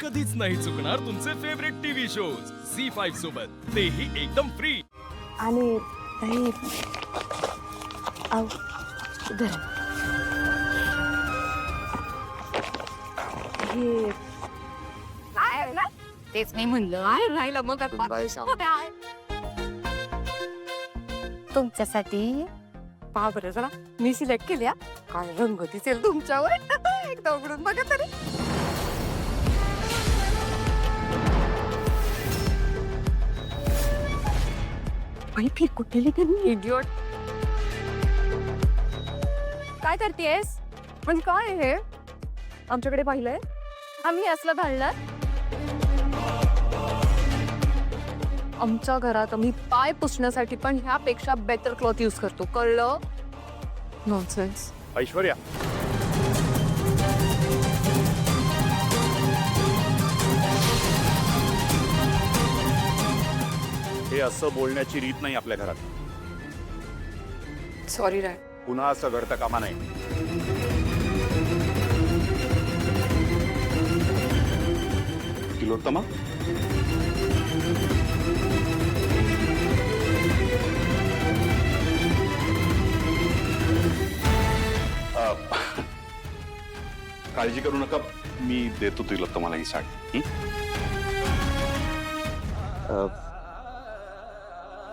कधीच नाही चुकणार तुमचे फेवरेट टीव्ही शोज झी5 सोबत, तेही एकदम फ्री। आणि ताई आओ इधर हे काय ना तेच मी म्हणलं आहे राहिलं मग तुमच्यासाठी बाबरे जरा मी सिलेक्ट केल्या काय रंग दिसेल तुमच्यावर एकदा उघडून बघा तरी फिर कुठे इडियट काय करतेस म्हणजे काय हे आमच्याकडे पाहिलंय आम्ही असलं घालणार आमच्या घरात आम्ही पाय पुसण्यासाठी पण ह्यापेक्षा बेटर क्लॉथ यूज करतो कळलं नॉनसेन्स ऐश्वर्या हे असं बोलण्याची रीत नाही आपल्या घरात सॉरी राय पुन्हा असं घडता कामा नाही तिलोत्तमा काळजी करू नका मी देतो तिलोत्तमाला ही साडी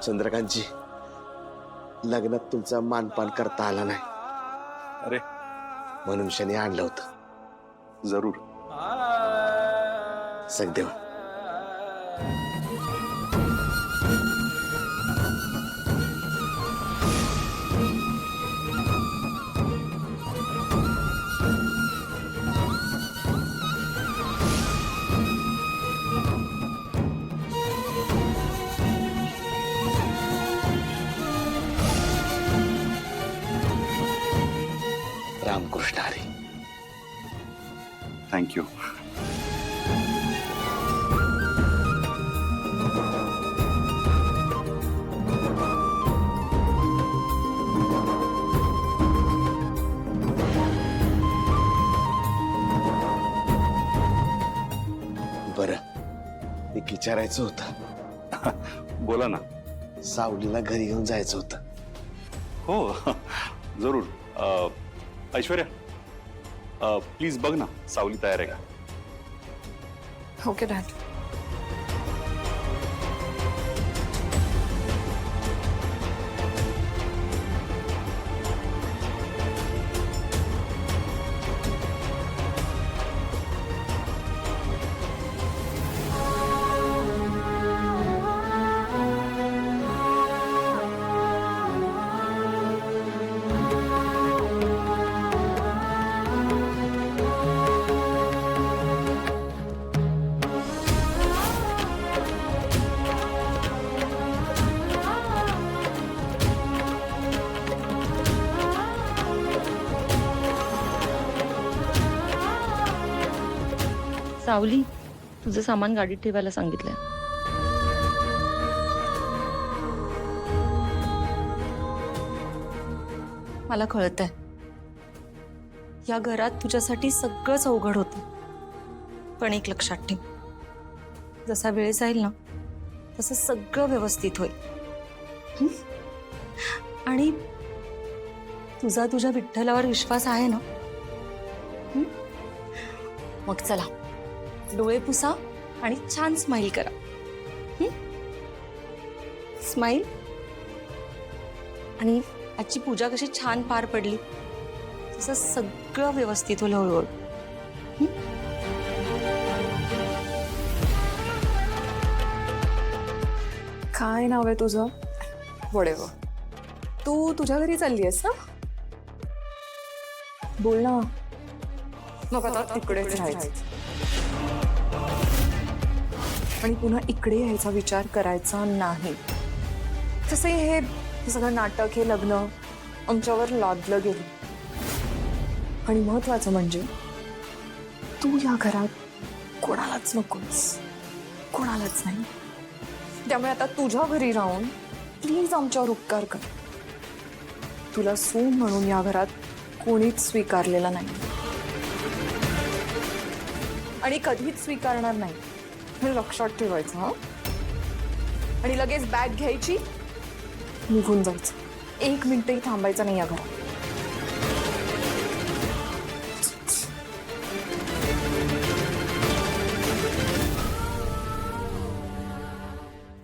चंद्रकांतजी लग्नात तुमचा मानपान करता आला नाही अरे म्हणून शनी आणलं होतं जरूर सगदेव रामकृष्ण हरी थँक्यू बरं एक विचारायचं होतं बोला ना सावलीला घरी घेऊन जायचं होतं हो जरूर ऐश्वर्या प्लीज बघ ना सावली तयार आहे का ओके डॅड सावली तुझं सामान गाडीत ठेवायला सांगितलंय मला कळतंय या घरात तुझ्यासाठी सगळंच अवघड होतं पण एक लक्षात ठेव जसा वेळ जाईल ना तसं सगळं व्यवस्थित होईल हं? आणि तुझा तुझ्या विठ्ठलावर विश्वास आहे ना हं? मग चला डोळे पुसा आणि छान स्माइल करा स्माइल आणि आजची पूजा कशी छान पार पडली तसं सगळं व्यवस्थित होईल हळूहळू काय नाव आहे तुझं वडेव तू तुझ्या घरी चालली आहेस ना बोल ना मग आता तिकडेच राहायचं आणि पुन्हा इकडे यायचा विचार करायचा नाही तसे हे सगळं नाटक हे लग्न आमच्यावर लादलं गेलं आणि महत्वाचं म्हणजे तू या घरात कोणालाच नकोस कोणालाच नाही त्यामुळे आता तुझ्या घरी राहून प्लीज आमच्यावर उपकार कर तुला सून म्हणून या घरात कोणीच स्वीकारलेला नाही आणि कधीच स्वीकारणार नाही हे लक्षात ठेवायचं हा. आणि लगेच बॅग घ्यायची, निघून जायचं. 1 मिनिटही थांबायचं नाही या घरात.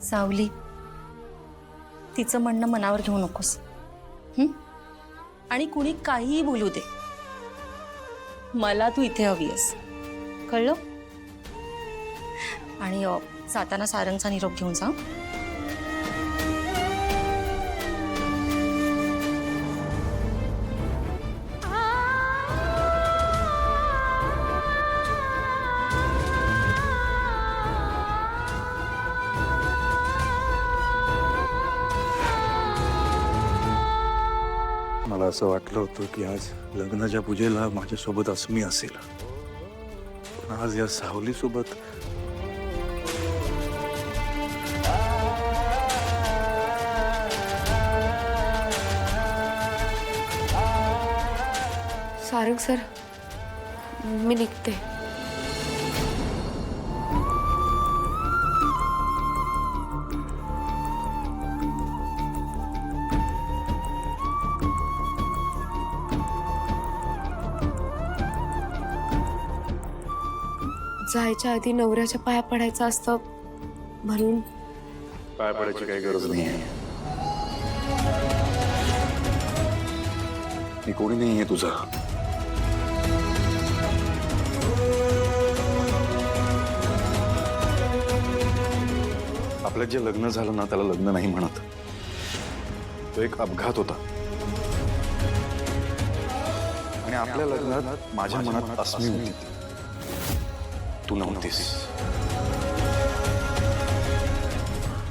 सावली, तिचं म्हणणं मनावर घेऊ नकोस. आणि कुणी काहीही बोलू दे, मला तू इथे हवी आहेस, कळलं? आणि जाताना सारंगचा निरोप घेऊन जा. मला असं वाटलं होतं की आज लग्नाच्या पूजेला माझ्यासोबत अस्मी असेल, पण आज या सावलीसोबत सारंग सर, मी निघते. जायच्या आधी नवऱ्याच्या पाया पडायचं असतं म्हणून. पाय पडायची काही गरज नाही आहे. मी कोणी नाही आहे तुझा. आपल्यात जे लग्न झालं ना त्याला लग्न नाही म्हणत. तो एक अपघात होता. आणि आपल्या लग्नात माझ्या मनात अस्मी होती, तू नव्हतीस.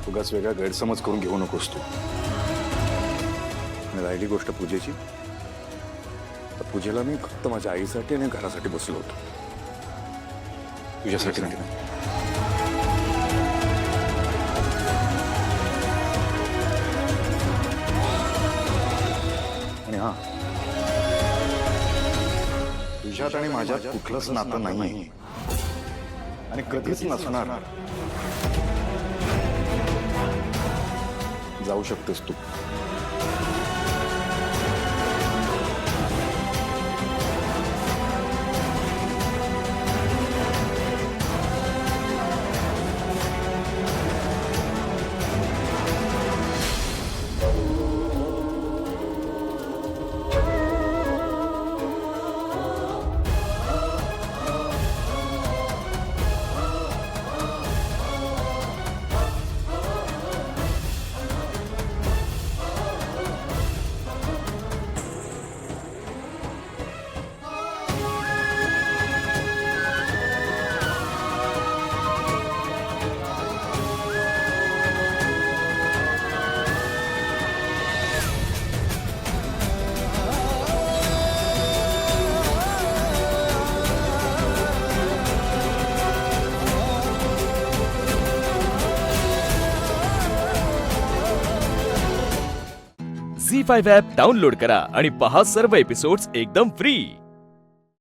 उगाच वेगळा गैरसमज करून घेऊ नकोस तू. आणि राहिली गोष्ट पूजेची, तर पूजेला मी फक्त माझ्या आईसाठी आणि घरासाठी बसलो होतो, तुझ्यासाठी नाही. आणि हा, तुझ्यात आणि माझ्यात कुठलंच नातं नाही आणि कधीच नसणार. जाऊ शकतेस तू. झी5 ॲप डाउनलोड करा आणि पहा सर्व एपिसोड्स एकदम फ्री.